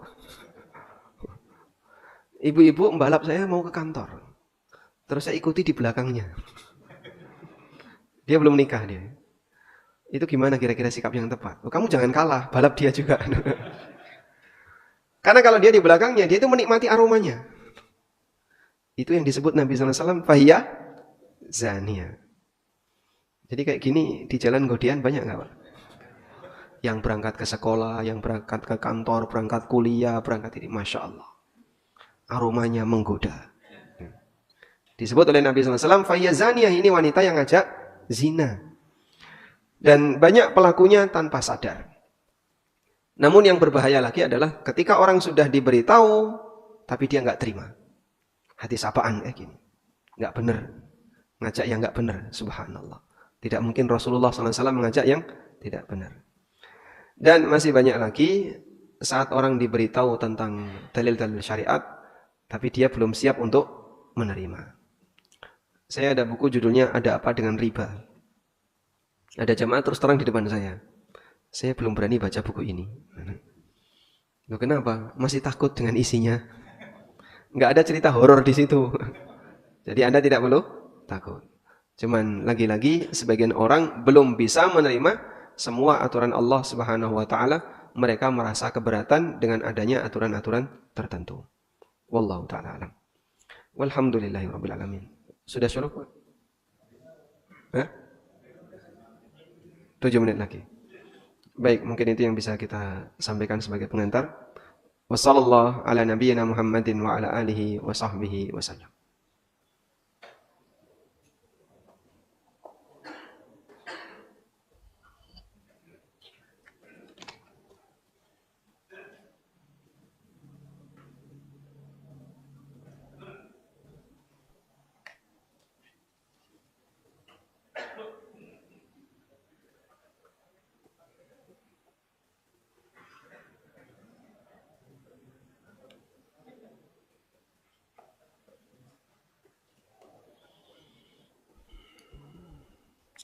Ibu-ibu membalap saya mau ke kantor. Terus saya ikuti di belakangnya. Dia belum nikah dia. Itu gimana kira-kira sikap yang tepat? Oh, kamu jangan kalah, balap dia juga. Karena kalau dia di belakangnya, dia itu menikmati aromanya. Itu yang disebut Nabi SAW, fahiyah zaniyah. Jadi kayak gini, di jalan Godian banyak nggak, Pak? Yang berangkat ke sekolah, yang berangkat ke kantor, berangkat kuliah, berangkat ini. Masya Allah. Aromanya menggoda. Disebut oleh Nabi SAW, fahiyah zaniyah, ini wanita yang ngajak zina. Dan banyak pelakunya tanpa sadar. Namun yang berbahaya lagi adalah ketika orang sudah diberitahu, tapi dia nggak terima. Hadis apaan kayak gini? Nggak benar. ngajak yang nggak benar. Subhanallah. Tidak mungkin Rasulullah SAW mengajak yang tidak benar. Dan masih banyak lagi saat orang diberitahu tentang dalil-dalil syariat, tapi dia belum siap untuk menerima. Saya ada buku judulnya Ada Apa Dengan Riba. Ada jamaah terus terang di depan saya. Saya belum berani baca buku ini. Loh, kenapa? Masih takut dengan isinya. Nggak ada cerita horor di situ. Jadi Anda tidak perlu takut. Cuman lagi-lagi sebagian orang belum bisa menerima semua aturan Allah Subhanahu wa taala, mereka merasa keberatan dengan adanya aturan-aturan tertentu. Wallahu taala alam. Walhamdulillahirabbil alamin. Sudah syuruk, Pak? Hah? 7 menit lagi. Baik, mungkin itu yang bisa kita sampaikan sebagai pengantar. Wassallallahu ala nabiyyina Muhammadin wa ala alihi wa sahbihi wasallam.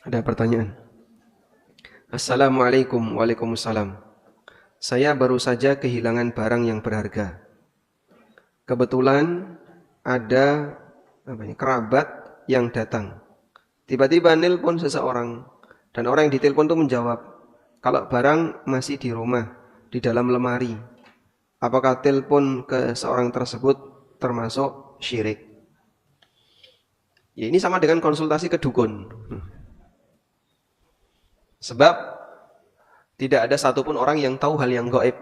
Ada pertanyaan? Assalamualaikum. Waalaikumsalam. Saya baru saja kehilangan barang yang berharga. Kebetulan ada kerabat yang datang. Tiba-tiba nelpon seseorang dan orang yang ditelepon itu menjawab, kalau barang masih di rumah, di dalam lemari, apakah telepon ke seorang tersebut termasuk syirik? Ya, ini sama dengan konsultasi ke dukun. Sebab tidak ada satupun orang yang tahu hal yang gaib.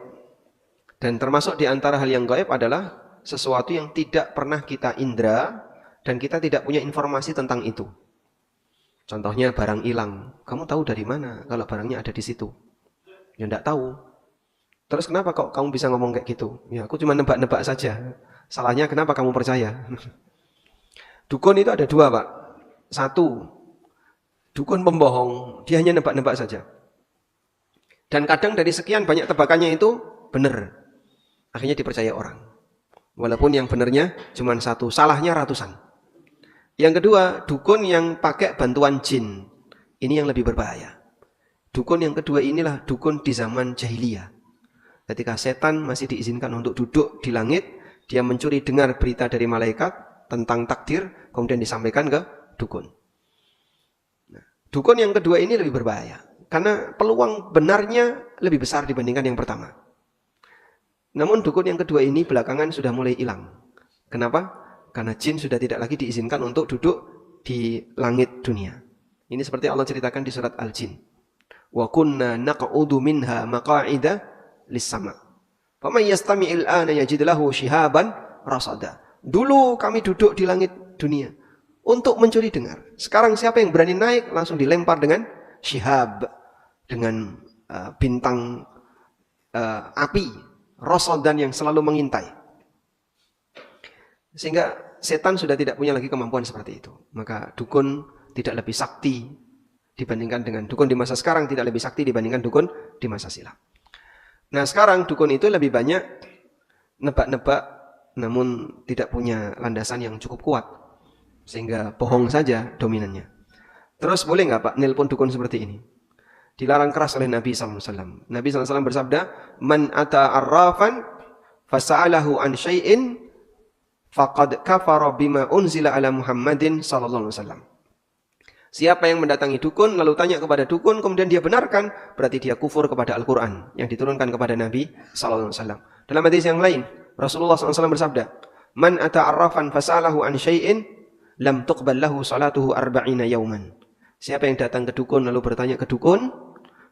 Dan termasuk di antara hal yang gaib adalah sesuatu yang tidak pernah kita indra dan kita tidak punya informasi tentang itu. Contohnya barang hilang. Kamu tahu dari mana kalau barangnya ada di situ? Ya enggak tahu. Terus kenapa kok kamu bisa ngomong kayak gitu? Ya aku cuma nebak-nebak saja. Salahnya kenapa kamu percaya? Dukun itu ada dua, Pak. Satu, dukun pembohong, dia hanya nebak-nebak saja. Dan kadang dari sekian banyak tebakannya itu benar. Akhirnya dipercaya orang. Walaupun yang benarnya cuma satu, salahnya ratusan. Yang kedua, dukun yang pakai bantuan jin. Ini yang lebih berbahaya. Dukun yang kedua inilah dukun di zaman jahiliyah. Ketika setan masih diizinkan untuk duduk di langit, dia mencuri dengar berita dari malaikat tentang takdir, kemudian disampaikan ke dukun. Dukun yang kedua ini lebih berbahaya. Karena peluang benarnya lebih besar dibandingkan yang pertama. Namun dukun yang kedua ini belakangan sudah mulai hilang. Kenapa? Karena jin sudah tidak lagi diizinkan untuk duduk di langit dunia. Ini seperti Allah ceritakan di surat Al-Jin. Wa kunna naq'udu minha maqa'ida lis-sama'. Faman yastami'il ana yajid lahu shihaban rasada. Dulu kami duduk di langit dunia untuk mencuri dengar. Sekarang siapa yang berani naik langsung dilempar dengan syihab, dengan bintang api, rasadan yang selalu mengintai. Sehingga setan sudah tidak punya lagi kemampuan seperti itu. Maka dukun tidak lebih sakti dibandingkan dengan dukun di masa sekarang, tidak lebih sakti dibandingkan dukun di masa silam. Nah sekarang dukun itu lebih banyak nebak-nebak, namun tidak punya landasan yang cukup kuat. Sehingga bohong saja dominannya. Terus boleh nggak Pak nelpon dukun seperti ini? Dilarang keras oleh Nabi SAW. Nabi SAW bersabda, Man ata arrafan fasa'alahu an syai'in faqad kafara bima unzila ala Muhammadin sallallahu alaihi wasallam. Siapa yang mendatangi dukun lalu tanya kepada dukun kemudian dia benarkan, berarti dia kufur kepada Al-Qur'an yang diturunkan kepada Nabi sallallahu alaihi wasallam. Dalam hadis yang lain, Rasulullah SAW bersabda, Man ata arrafan fasa'alahu an syai'in lam tuqbal lahu salatuhu arba'ina yauman. Siapa yang datang ke dukun lalu bertanya ke dukun,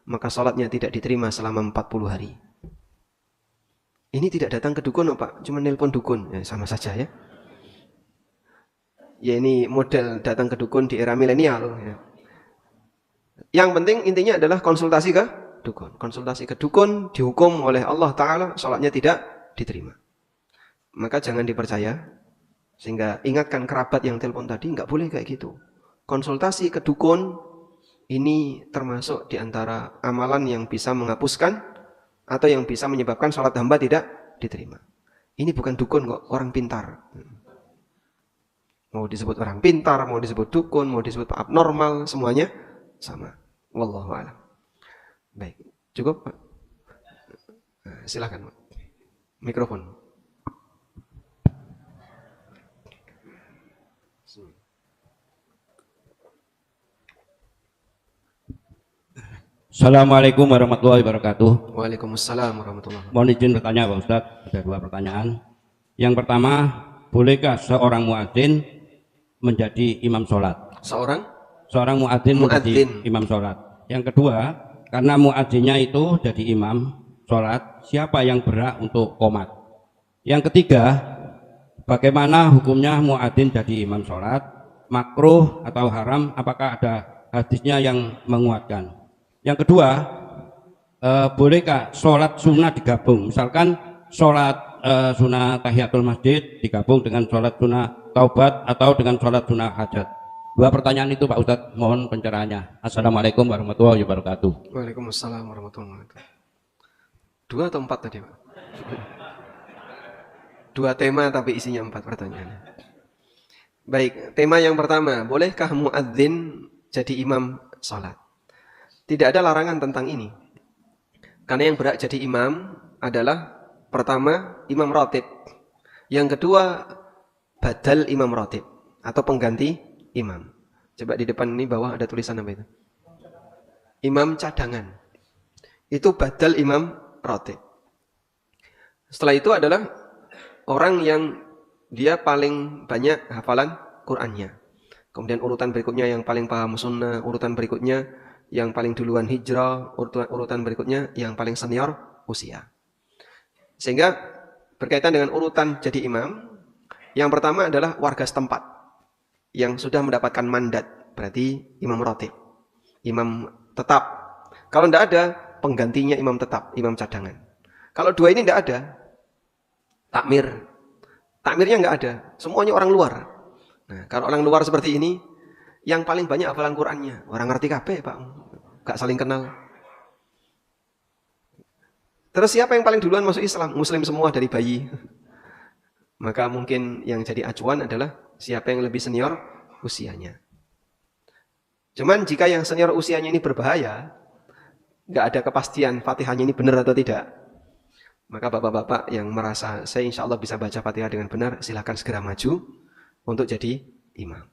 maka salatnya tidak diterima selama 40 hari. Ini tidak datang ke dukun, Pak, cuma nelpon dukun. Ya, sama saja ya. Ya ini model datang ke dukun di era milenial. Ya. Yang penting intinya adalah konsultasi ke dukun. Konsultasi ke dukun dihukum oleh Allah Ta'ala, salatnya tidak diterima. Maka jangan dipercaya. Sehingga ingatkan kerabat yang telepon tadi, nggak boleh kayak gitu. konsultasi ke dukun ini termasuk di antara amalan yang bisa menghapuskan atau yang bisa menyebabkan sholat hamba tidak diterima. Ini bukan dukun kok, orang pintar. Mau disebut orang pintar, mau disebut dukun, mau disebut abnormal, semuanya sama. Wallahu a'lam. Baik, cukup Pak? Silakan Pak. Mikrofon.
Assalamualaikum warahmatullahi wabarakatuh.
Waalaikumsalam warahmatullahi wabarakatuh.
Mohon izin bertanya Pak Ustadz, ada 2 pertanyaan. Yang pertama, bolehkah seorang muadzin menjadi imam sholat? Seorang muadzin menjadi imam sholat. Yang kedua, karena muadzinnya itu jadi imam sholat, siapa yang berhak untuk qomat? Yang ketiga, bagaimana hukumnya muadzin jadi imam sholat? Makruh atau haram? Apakah ada hadisnya yang menguatkan? Yang kedua, bolehkah sholat sunnah digabung? Misalkan sholat sunnah tahiyatul masjid digabung dengan sholat sunnah taubat atau dengan sholat sunnah hajat. 2 pertanyaan itu Pak Ustadz, mohon pencerahannya. Assalamualaikum warahmatullahi wabarakatuh.
Waalaikumsalam warahmatullahi wabarakatuh. 2 atau 4 tadi Pak? 2 tema tapi isinya 4 pertanyaan. Baik, tema yang pertama, bolehkah muadzin jadi imam sholat? Tidak ada larangan tentang ini. Karena yang berhak jadi imam adalah pertama imam ratib. Yang kedua badal imam ratib atau pengganti imam. Coba di depan ini bawah ada tulisan apa itu? Imam cadangan. Itu badal imam ratib. Setelah itu adalah orang yang dia paling banyak hafalan Qur'annya. Kemudian urutan berikutnya yang paling paham sunnah, urutan berikutnya yang paling duluan hijrah, urutan berikutnya yang paling senior usia. Sehingga berkaitan dengan urutan jadi imam, yang pertama adalah warga setempat yang sudah mendapatkan mandat, berarti imam ratib, imam tetap. Kalau tidak ada, penggantinya imam tetap, imam cadangan. Kalau 2 ini tidak ada, takmir. Takmirnya nggak ada, semuanya orang luar. Nah, kalau orang luar seperti ini, yang paling banyak hafalan Qur'annya, orang ngerti kabeh Pak, gak saling kenal. Terus siapa yang paling duluan masuk Islam? Muslim semua dari bayi. Maka mungkin yang jadi acuan adalah siapa yang lebih senior usianya. Cuman jika yang senior usianya ini berbahaya, gak ada kepastian Fatihahnya ini benar atau tidak, maka bapak-bapak yang merasa saya insya Allah bisa baca Fatihah dengan benar, silahkan segera maju untuk jadi imam.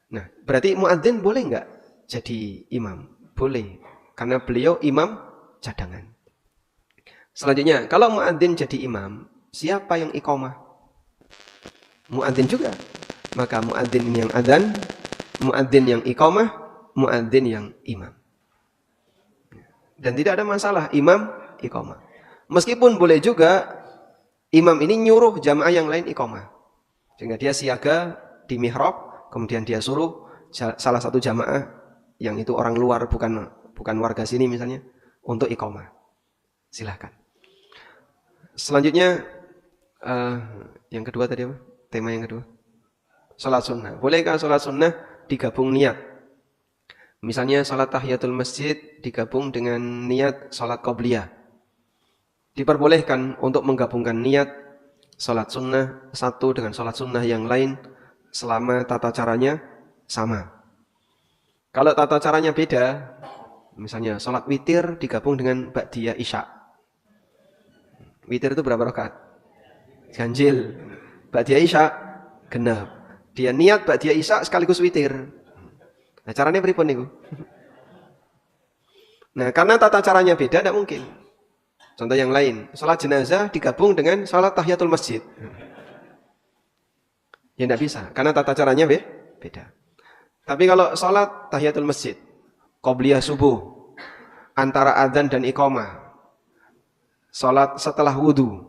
Nah, berarti muadzin boleh nggak jadi imam? Boleh, karena beliau imam cadangan. Selanjutnya, kalau muadzin jadi imam, siapa yang iqamah? Muadzin juga. Maka muadzin yang adzan, muadzin yang iqamah, muadzin yang imam. Dan tidak ada masalah imam iqamah. Meskipun boleh juga imam ini nyuruh jamaah yang lain iqamah. Sehingga dia siaga di mihrab, kemudian dia suruh salah satu jamaah yang itu orang luar, bukan warga sini misalnya, untuk iqamah. Silahkan. Selanjutnya, yang kedua tadi apa? Tema yang kedua. Salat sunnah. Bolehkah salat sunnah digabung niat? Misalnya salat tahiyatul masjid digabung dengan niat salat qobliyah. Diperbolehkan untuk menggabungkan niat salat sunnah satu dengan salat sunnah yang lain, selama tata caranya sama. Kalau tata caranya beda, misalnya sholat witir digabung dengan ba'diyah isya. Witir itu berapa rakaat? Ganjil. Ba'diyah isya genap. Dia niat ba'diyah isya sekaligus witir. Nah, caranya pripun niku? Nah, karena tata caranya beda tidak mungkin. Contoh yang lain, sholat jenazah digabung dengan sholat tahiyatul masjid. Ya tidak bisa, karena tata caranya beda. Tapi kalau sholat tahiyatul masjid, qobliyah subuh, antara adzan dan iqamah, sholat setelah wudu,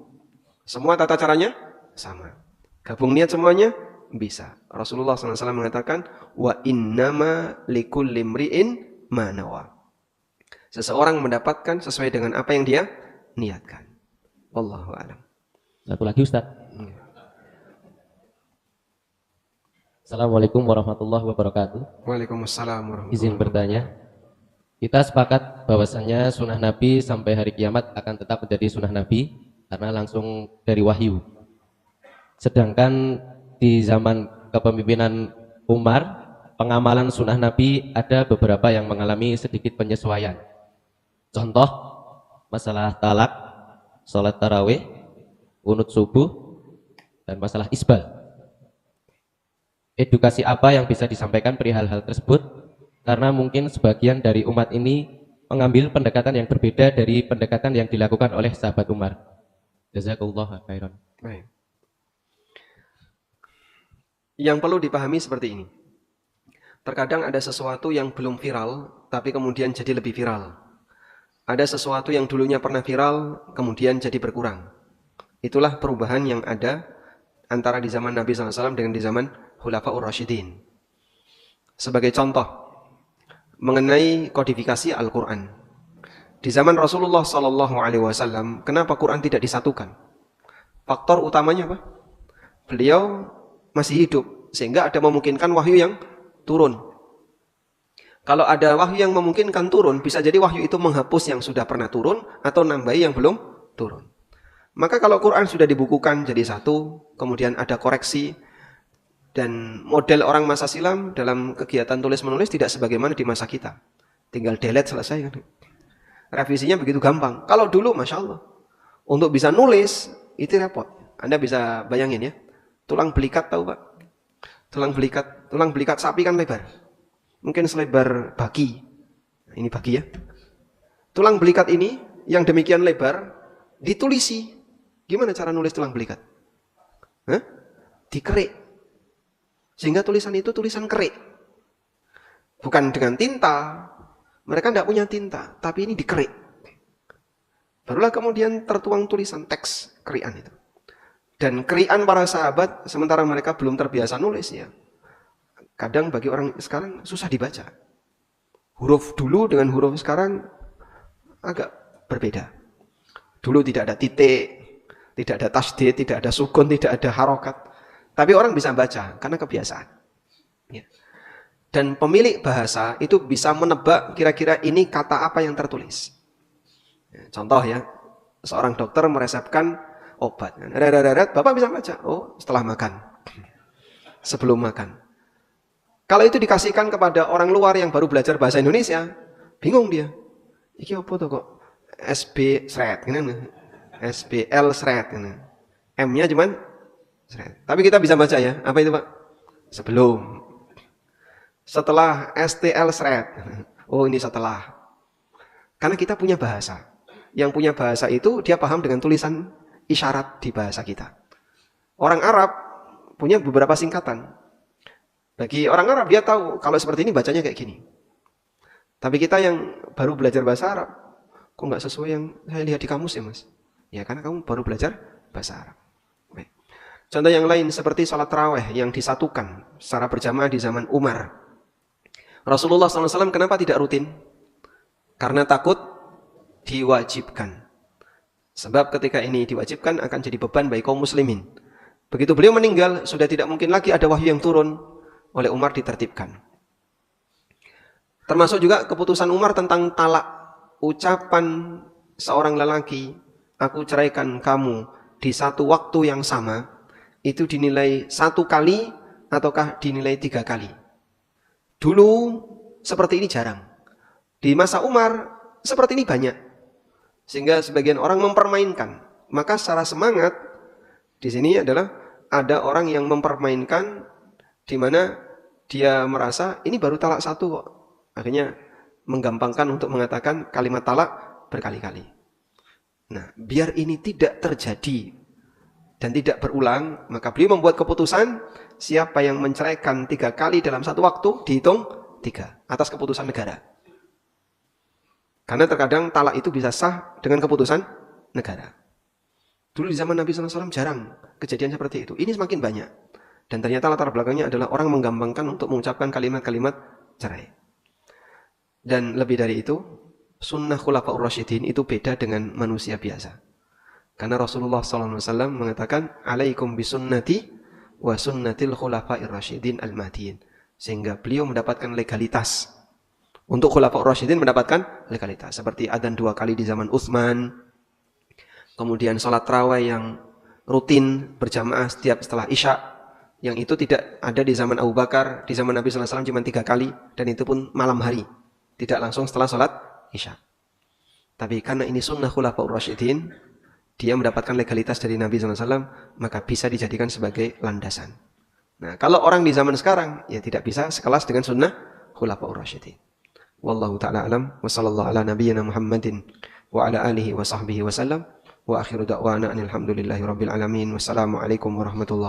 semua tata caranya sama. Gabung niat semuanya bisa. Rasulullah SAW mengatakan, wa innama likulli imri'in ma nawa. Seseorang mendapatkan sesuai dengan apa yang dia niatkan. Wallahu a'lam.
Satu lagi Ustaz.
Assalamualaikum warahmatullahi wabarakatuh.
Waalaikumsalam warahmatullahi
Izin
wabarakatuh.
bertanya. Kita sepakat bahwasanya sunnah Nabi sampai hari kiamat akan tetap menjadi sunnah Nabi karena langsung dari wahyu. Sedangkan di zaman kepemimpinan Umar, pengamalan sunnah Nabi ada beberapa yang mengalami sedikit penyesuaian. Contoh, masalah talak, sholat tarawih, qunut subuh, dan masalah isbal. Edukasi apa yang bisa disampaikan perihal hal tersebut? Karena mungkin sebagian dari umat ini mengambil pendekatan yang berbeda dari pendekatan yang dilakukan oleh sahabat Umar. Jazakallahu khairan.
Baik. Yang perlu dipahami seperti ini. Terkadang ada sesuatu yang belum viral, tapi kemudian jadi lebih viral. Ada sesuatu yang dulunya pernah viral, kemudian jadi berkurang. Itulah perubahan yang ada antara di zaman Nabi SAW dengan di zaman Khulafaur Rasyidin. Sebagai contoh, mengenai kodifikasi Al-Quran. Di zaman Rasulullah SAW, kenapa Quran tidak disatukan? Faktor utamanya apa? Beliau masih hidup, sehingga ada memungkinkan wahyu yang turun. Kalau ada wahyu yang memungkinkan turun, bisa jadi wahyu itu menghapus yang sudah pernah turun, atau nambahi yang belum turun. Maka kalau Quran sudah dibukukan jadi satu, kemudian ada koreksi, dan model orang masa silam dalam kegiatan tulis-menulis tidak sebagaimana di masa kita. Tinggal delete selesai kan. Revisinya begitu gampang. Kalau dulu Masya Allah, untuk bisa nulis, itu repot. Anda bisa bayangin ya, tulang belikat tahu Pak? Tulang belikat sapi kan lebar. Mungkin selebar baki. Ini baki ya. Tulang belikat ini, yang demikian lebar, ditulisi. Gimana cara nulis tulang belikat? Hah? Dikerik. Sehingga tulisan itu tulisan kerik. Bukan dengan tinta. Mereka tidak punya tinta. Tapi ini dikerik. Barulah kemudian tertuang tulisan teks kerikan itu. Dan kerikan para sahabat, sementara mereka belum terbiasa nulis ya. Kadang bagi orang sekarang susah dibaca. Huruf dulu dengan huruf sekarang agak berbeda. Dulu tidak ada titik, tidak ada tasdid, tidak ada sukun, tidak ada harokat. Tapi orang bisa baca karena kebiasaan. Ya. Dan pemilik bahasa itu bisa menebak kira-kira ini kata apa yang tertulis. Ya, contoh ya, seorang dokter meresepkan obat. Bapak bisa baca, oh setelah makan, sebelum makan. Kalau itu dikasihkan kepada orang luar yang baru belajar bahasa Indonesia, bingung dia. Iki apa tuh kok? SB seret, SBL seret, M-nya cuman. Tapi kita bisa baca ya. Apa itu Pak? Sebelum. Setelah STL seret. Oh ini setelah. Karena kita punya bahasa. Yang punya bahasa itu dia paham dengan tulisan isyarat di bahasa kita. Orang Arab punya beberapa singkatan. Bagi orang Arab dia tahu kalau seperti ini bacanya kayak gini. Tapi kita yang baru belajar bahasa Arab, kok nggak sesuai yang saya lihat di kamus ya Mas? Ya karena kamu baru belajar bahasa Arab. Contoh yang lain seperti sholat tarawih yang disatukan secara berjamaah di zaman Umar. Rasulullah SAW kenapa tidak rutin? Karena takut diwajibkan. Sebab ketika ini diwajibkan akan jadi beban bagi kaum muslimin. Begitu beliau meninggal, sudah tidak mungkin lagi ada wahyu yang turun. Oleh Umar ditertibkan. Termasuk juga keputusan Umar tentang talak. Ucapan seorang lelaki, aku ceraikan kamu di satu waktu yang sama, itu dinilai 1 kali ataukah dinilai 3 kali. Dulu seperti ini jarang. Di masa Umar seperti ini banyak. Sehingga sebagian orang mempermainkan. Maka secara semangat di sini adalah ada orang yang mempermainkan di mana dia merasa ini baru talak 1 kok. Akhirnya menggampangkan untuk mengatakan kalimat talak berkali-kali. Nah, biar ini tidak terjadi dan tidak berulang, maka beliau membuat keputusan siapa yang menceraikan 3 kali dalam 1 waktu dihitung 3 atas keputusan negara. Karena terkadang talak itu bisa sah dengan keputusan negara. Dulu di zaman Nabi SAW jarang kejadian seperti itu. Ini semakin banyak. Dan ternyata latar belakangnya adalah orang menggampangkan untuk mengucapkan kalimat-kalimat cerai. Dan lebih dari itu, sunnah Khulafaur Rasyidin itu beda dengan manusia biasa. Karena Rasulullah SAW mengatakan, alaikum bisunnati wa sunnatil khulafa'ir rasyidin al-mahdiyyin. Sehingga beliau mendapatkan legalitas. Untuk khulafa'ur rasyidin mendapatkan legalitas. Seperti adzan 2 kali di zaman Utsman. Kemudian sholat tarawih yang rutin berjamaah setiap setelah Isya. Yang itu tidak ada di zaman Abu Bakar. Di zaman Nabi SAW cuma 3 kali. Dan itu pun malam hari. Tidak langsung setelah sholat Isya. Tapi karena ini sunnah khulafa'ur rasyidin, dia mendapatkan legalitas dari Nabi SAW, maka bisa dijadikan sebagai landasan. Nah, kalau orang di zaman sekarang, ya tidak bisa sekelas dengan sunnah khulafa'ur rasyidin. Wallahu ta'ala alam, wa sallallahu ala nabiyyina Muhammadin, wa ala alihi wa sahbihi wa sallam, wa akhiru da'wana anil hamdulillahi rabbil alamin, wassalamualaikum warahmatullahi